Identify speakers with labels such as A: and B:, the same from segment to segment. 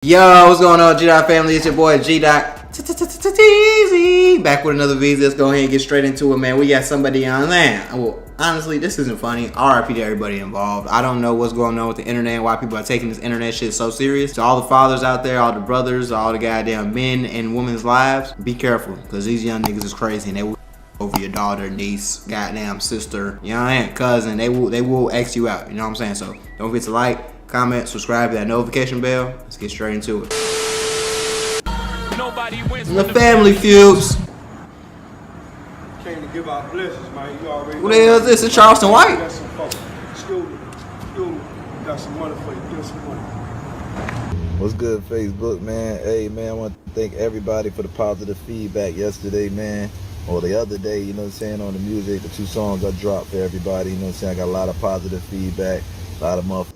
A: Yo, what's going on, G-Dot family? It's your boy G-Dot. Back with another video. Let's go ahead and get straight into it, man. We got somebody on there. Well, honestly, this isn't funny. RIP to everybody involved. I don't know what's going on with the internet and why people are taking this internet shit so serious. To all the fathers out there, all the brothers, all the goddamn men and women's lives, be careful, because these young niggas is crazy and they will over your daughter, niece, goddamn sister, you know what I mean, cousin. They will X you out. You know what I'm saying? So don't forget to like, comment, subscribe to that notification bell. Let's get straight into it.
B: Nobody wins
A: The family feuds.
C: Came to give out blessings, man. You already
A: Who the hell is this? It's Charleston White.
C: Got some folks. Excuse me. Got some money for you. Get some money.
D: What's good, Facebook, man? Hey, man, I want to thank everybody for the positive feedback yesterday, man. Or the other day, you know what I'm saying, on the music, the 2 songs I dropped for everybody, you know what I'm saying? I got a lot of positive feedback, a lot of motherfuckers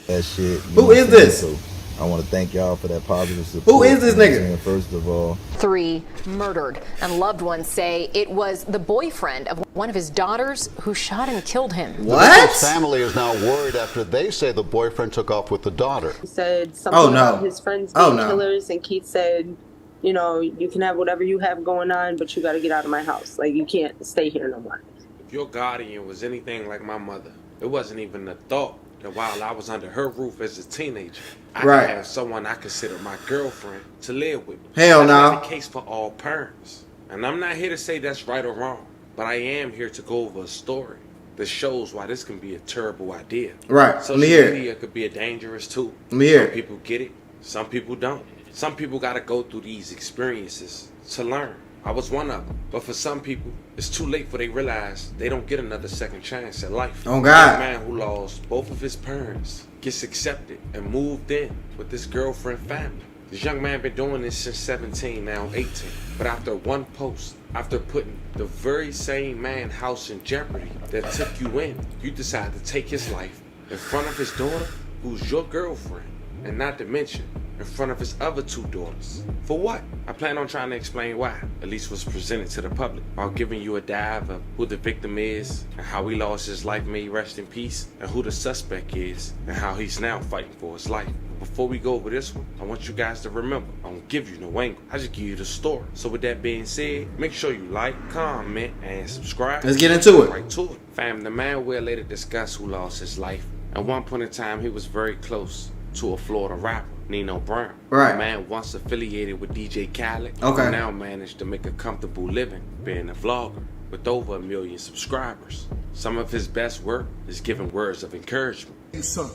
D: that shit.
A: Who is this?
D: So I want to thank y'all for that positive support.
A: Who is this nigga?
D: First of all,
E: 3 murdered, and loved ones say it was the boyfriend of one of his daughters who shot and killed him.
A: What?
F: His family is now worried after they say the boyfriend took off with the daughter.
G: He said something about his friends being
A: no.
G: killers, and Keith said, you know, you can have whatever you have going on, but you got to get out of my house. Like, you can't stay here no more.
B: If your guardian was anything like my mother, it wasn't even a thought that while I was under her roof as a teenager, I could have someone I consider my girlfriend to live with me.
A: Hell no.
B: That's not the case for all parents. And I'm not here to say that's right or wrong, but I am here to go over a story that shows why this can be a terrible idea.
A: Right.
B: Social media could be a dangerous tool.
A: Let me hear
B: Some people get it, some people don't. Some people got to go through these experiences to learn. I was one of them. But for some people, it's too late for they realize they don't get another second chance at life.
A: Oh, God.
B: A man who lost both of his parents gets accepted and moved in with this girlfriend family. This young man been doing this since 17, now 18. But after one post, after putting the very same man house in jeopardy that took you in, you decide to take his life in front of his daughter, who's your girlfriend, and not to mention in front of his other 2 daughters. For what? I plan on trying to explain why, at least was presented to the public, while giving you a dive of who the victim is and how he lost his life, may he rest in peace, and who the suspect is and how he's now fighting for his life. Before we go over this one, I want you guys to remember, I don't give you no angle, I just give you the story. So with that being said, make sure you like, comment, and subscribe.
A: Let's get into it.
B: Right to it. Fam, the man will later discuss who lost his life. At one point in time, he was very close to a Florida rapper, Nino Brown.
A: Right.
B: A man once affiliated with DJ Khaled,
A: okay,
B: who now managed to make a comfortable living being a vlogger with over 1 million subscribers. Some of his best work is giving words of encouragement.
C: Hey, son,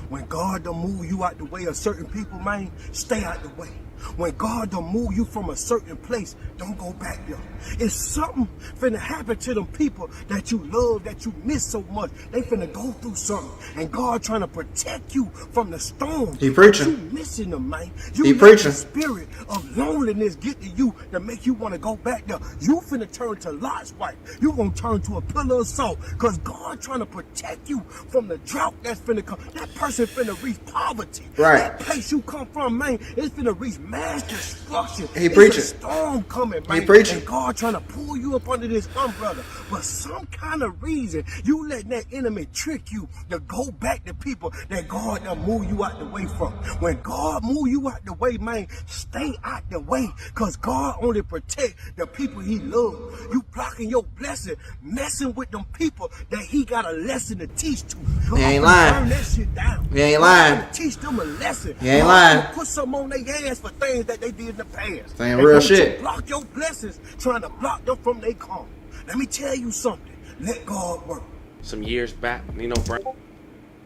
C: when God don't move you out the way of certain people, man, stay out the way. When God don't move you from a certain place, don't go back there. It's something finna happen to them people that you love, that you miss so much. They finna go through something, and God trying to protect you from the storm.
A: He preaching.
C: You missing them, man. You
A: He
C: let
A: preaching.
C: the spirit of loneliness get to you to make you want to go back there. You finna turn to Lot's wife. You gonna turn to a pillar of salt, cause God trying to protect you from the drought that's finna come. That person finna reach poverty.
A: Right.
C: That place you come from, man, it's finna reach mass destruction.
A: He preaching.
C: It's a storm coming, man.
A: He preaching.
C: And God trying to pull you up under this umbrella. But some kind of reason, you let that enemy trick you to go back to people that God done move you out the way from. When God move you out the way, man, stay out the way. Cause God only protect the people he love. You blocking your blessing, messing with them people that he got a lesson to teach to. God
A: He ain't
C: finna
A: lying.
C: Turn that shit down.
A: He ain't
C: God
A: lying.
C: finna teach them a lesson.
A: He ain't
C: God
A: lying.
C: finna put something on their ass for things that they did in the past.
A: Saying
C: And
A: real
C: don't
A: shit.
C: you block your blessings, trying to block them from their calm. Let me tell you something. Let God work.
B: Some years back, Nino Brown.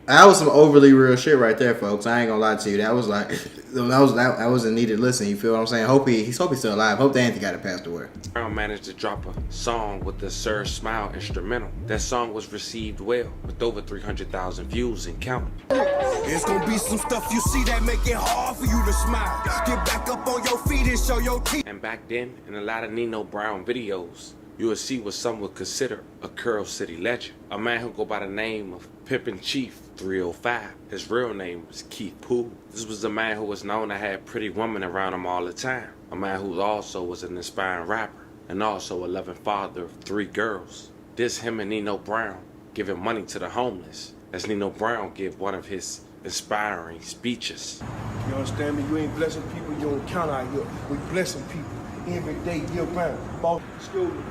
A: That was some overly real shit right there, folks. I ain't gonna lie to you. That was like, that was a needed listen. You feel what I'm saying? Hope he's still alive. Hope they ain't got it passed away.
B: Brown managed to drop a song with the Sir Smile instrumental. That song was received well, with over 300,000 views and counting.
H: It's gonna be some stuff you see that make it hard for you to smile. Get back up on your feet and show your teeth.
B: And back then, in a lot of Nino Brown videos, you will see what some would consider a Curl City legend. A man who go by the name of Pimpin' Chief 305. His real name was Keith Poole. This was a man who was known to have pretty women around him all the time. A man who also was an inspiring rapper and also a loving father of 3 girls. This him and Nino Brown giving money to the homeless, as Nino Brown gave one of his inspiring speeches.
C: You understand me? You ain't blessing people, you don't count out here. We blessing people every day, year round. Boss, excuse me.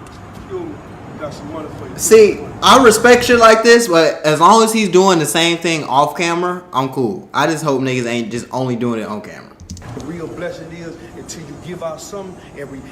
C: Got some money for you.
A: See, I respect shit like this, but as long as he's doing the same thing off camera, I'm cool. I just hope niggas ain't just only doing it on camera.
C: The real blessing is until you give out something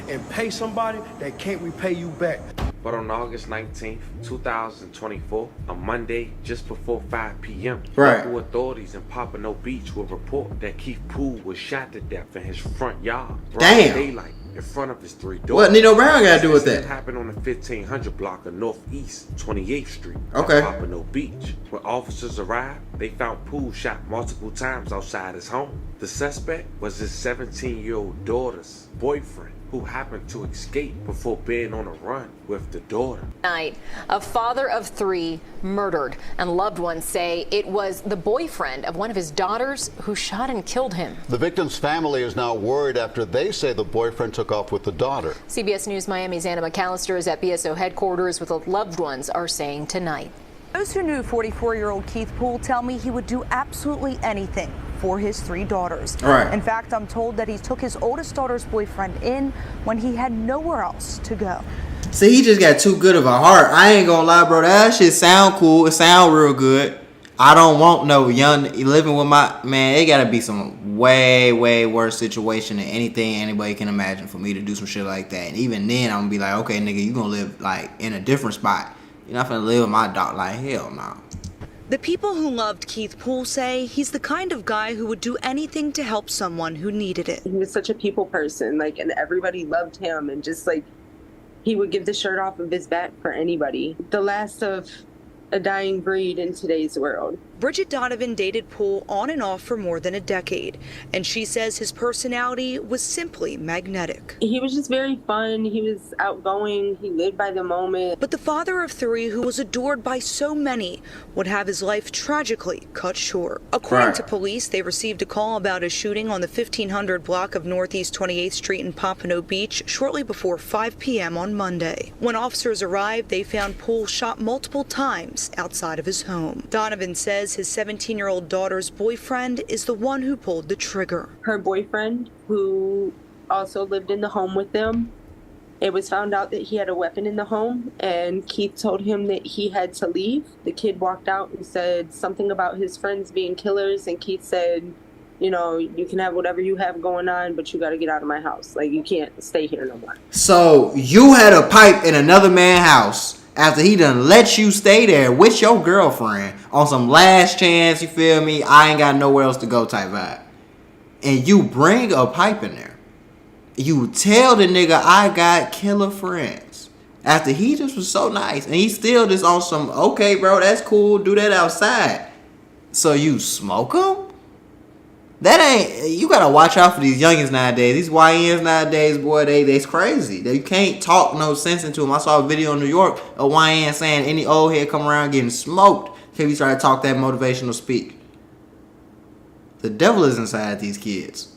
C: and pay somebody that can't repay you back.
B: But on August 19th, 2024, a Monday just before 5 p.m.,
A: right,
B: local authorities in Pompano Beach will report that Keith Poole was shot to death in his front yard.
A: Damn.
B: Daylight in front of his 3 daughters.
A: What Nino Brown got to do with that?
B: It happened on the 1500 block of Northeast 28th Street
A: okay,
B: in Pompano Beach. When officers arrived, they found Poole shot multiple times outside his home. The suspect was his 17-year-old daughter's boyfriend, who happened to escape before being on a run with the daughter.
E: Tonight, a father of 3 murdered, and loved ones say it was the boyfriend of one of his daughters who shot and killed him.
F: The victim's family is now worried after they say the boyfriend took off with the daughter.
E: CBS News Miami's Anna McAllister is at BSO headquarters with what loved ones are saying tonight.
I: Those who knew 44-year-old Keith Poole tell me he would do absolutely anything for his 3 daughters.
A: Right.
I: In fact, I'm told that he took his oldest daughter's boyfriend in when he had nowhere else to go.
A: See, he just got too good of a heart. I ain't gonna lie, bro. That shit sound cool. It sound real good. I don't want no young living with my man. It gotta be some way worse situation than anything anybody can imagine for me to do some shit like that. And even then, I'm gonna be like, okay, nigga, you gonna live like in a different spot. You're not gonna live with my dog. Like, hell no.
I: The people who loved Keith Poole say he's the kind of guy who would do anything to help someone who needed it.
G: He was such a people person, like, and everybody loved him, and just like he would give the shirt off of his back for anybody. The last of a dying breed in today's world.
I: Bridget Donovan dated Poole on and off for more than a decade, and she says his personality was simply magnetic.
G: He was just very fun. He was outgoing. He lived by the moment.
I: But the father of 3, who was adored by so many, would have his life tragically cut short. According to police, they received a call about a shooting on the 1500 block of Northeast 28th Street in Pompano Beach shortly before 5 p.m. on Monday. When officers arrived, they found Poole shot multiple times outside of his home. Donovan says his 17-year-old daughter's boyfriend is the one who pulled the trigger.
G: Her boyfriend, who also lived in the home with them, it was found out that he had a weapon in the home, and Keith told him that he had to leave. The kid walked out and said something about his friends being killers, and Keith said, you know, you can have whatever you have going on, but you got to get out of my house. Like, you can't stay here no more.
A: So you had a pipe in another man's house after he done let you stay there with your girlfriend on some last chance, you feel me, I ain't got nowhere else to go type vibe. And you bring a pipe in there. You tell the nigga I got killer friends. After he just was so nice. And he still just on some, okay, bro, that's cool, do that outside. So you smoke him? That ain't, you gotta watch out for these youngins nowadays. These YNs nowadays, boy, they's crazy. They can't talk no sense into them. I saw a video in New York, a YN saying any old head come around getting smoked if he try to talk that motivational speak. The devil is inside these kids.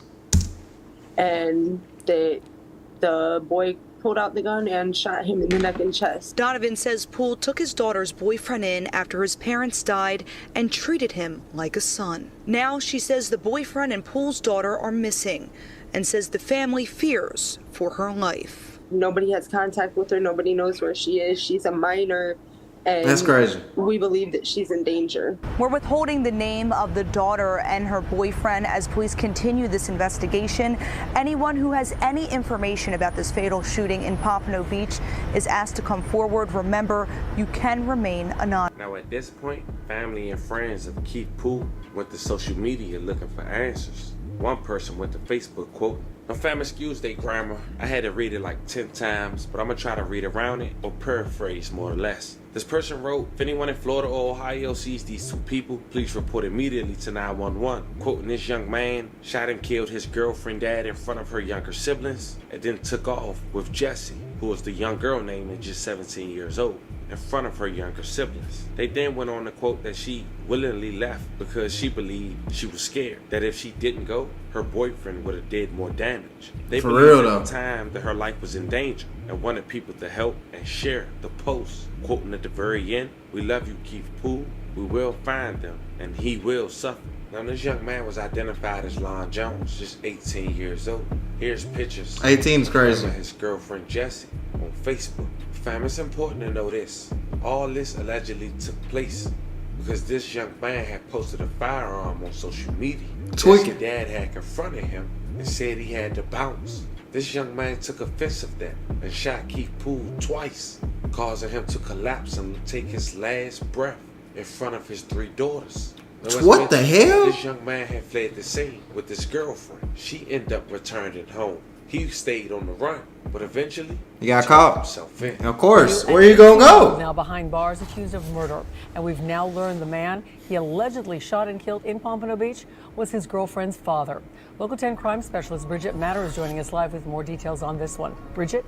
G: And the boy pulled out the gun and shot him in the neck and chest.
I: Donovan says Poole took his daughter's boyfriend in after his parents died and treated him like a son. Now she says the boyfriend and Poole's daughter are missing and says the family fears for her life.
G: Nobody has contact with her. Nobody knows where she is. She's a minor. And
A: that's crazy.
G: We believe that she's in danger.
I: We're withholding the name of the daughter and her boyfriend as police continue this investigation. Anyone who has any information about this fatal shooting in Pompano Beach is asked to come forward. Remember, you can remain anonymous.
B: Now at this point, family and friends of Keith Poole went to social media looking for answers. One person went to Facebook, quote, "Now fam, excuse they grammar. I had to read it like 10 times, but I'm gonna try to read around it or paraphrase more or less." This person wrote, "If anyone in Florida or Ohio sees these 2 people, please report immediately to 911. Quoting, this young man shot and killed his girlfriend dad in front of her younger siblings and then took off with Jessie, who was the young girl named and just 17 years old. in front of her younger siblings. They then went on to quote that she willingly left because she believed she was scared that if she didn't go, her boyfriend would have did more damage. They
A: For
B: believed
A: real,
B: at
A: though.
B: the time that her life was in danger and wanted people to help and share the post, quoting at the very end, "We love you, Keith Poole. We will find them and he will suffer." Now, this young man was identified as Lon Jones, just 18 years old. Here's pictures
A: 18 is crazy.
B: of his girlfriend Jessie on Facebook. Fam, it's important to know this. All this allegedly took place because this young man had posted a firearm on social media.
A: Tweaking.
B: Jesse's dad had confronted him and said he had to bounce. This young man took offense of that and shot Keith Poole twice, causing him to collapse and take his last breath in front of his 3 daughters. Now, as
A: What the
B: mentioned,
A: hell?
B: This young man had fled the scene with his girlfriend. She ended up returning home. He stayed on the run, but eventually
A: He got
B: turned
A: caught.
B: himself in.
A: Of course. Where you gonna go?
J: Now behind bars accused of murder. And we've now learned the man he allegedly shot and killed in Pompano Beach was his girlfriend's father. Local 10 crime specialist Bridget Matter is joining us live with more details on this one. Bridget?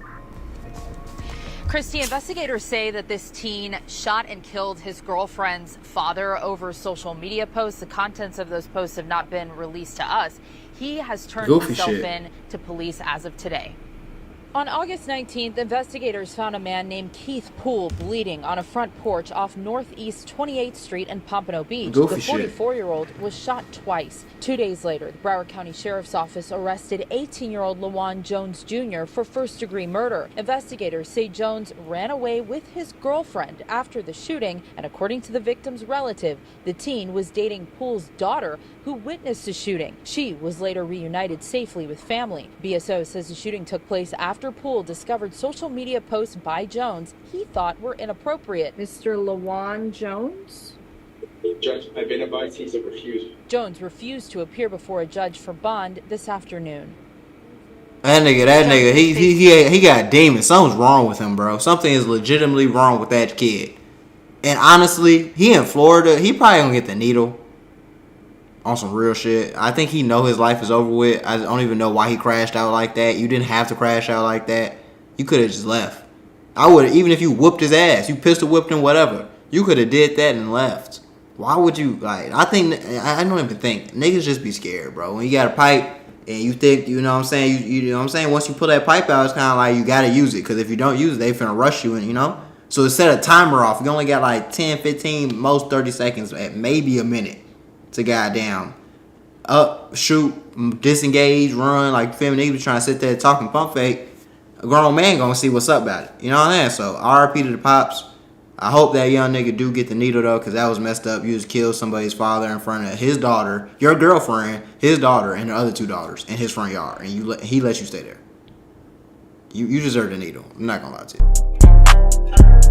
K: Christy, investigators say that this teen shot and killed his girlfriend's father over social media posts. The contents of those posts have not been released to us. He has turned
A: Goofy
K: himself
A: shit.
K: in to police as of today. On August 19th, investigators found a man named Keith Poole bleeding on a front porch off Northeast 28th Street in Pompano Beach.
A: Goofy
K: The
A: shit.
K: 44-year-old was shot twice. 2 days later, the Broward County Sheriff's Office arrested 18-year-old LaJuan Jones Jr. for first-degree murder. Investigators say Jones ran away with his girlfriend after the shooting, and according to the victim's relative, the teen was dating Poole's daughter, who witnessed the shooting. She was later reunited safely with family. BSO says the shooting took place after Poole discovered social media posts by Jones he thought were inappropriate.
G: Mr. LaJuan Jones?
L: Judge, I've been advised he's a refuser.
K: Jones refused to appear before a judge for bond this afternoon.
A: That nigga, he got demons. Something's wrong with him, bro. Something is legitimately wrong with that kid. And honestly, he in Florida. He probably gonna get the needle. On some real shit. I think he know his life is over with. I don't even know why he crashed out like that. You didn't have to crash out like that. You could have just left. I would, even if you whooped his ass, you pistol whipped him, whatever. You could have did that and left. Why would you, like, I don't even think. Niggas just be scared, bro. When you got a pipe and you think, you know what I'm saying, you know what I'm saying, once you pull that pipe out, it's kind of like you got to use it. Because if you don't use it, they finna rush you, and you know. So set a timer off. You only got like 10, 15, most 30 seconds, at maybe a minute to goddamn up, shoot, disengage, run. Like, feel me, niggas be trying to sit there talking pump fake. A grown man gonna see what's up about it. You know what I'm saying? So RIP to the pops. I hope that young nigga do get the needle though, because that was messed up. You just killed somebody's father in front of his daughter, your girlfriend, his daughter, and the other 2 daughters in his front yard, and he let you stay there. You deserve the needle. I'm not gonna lie to you.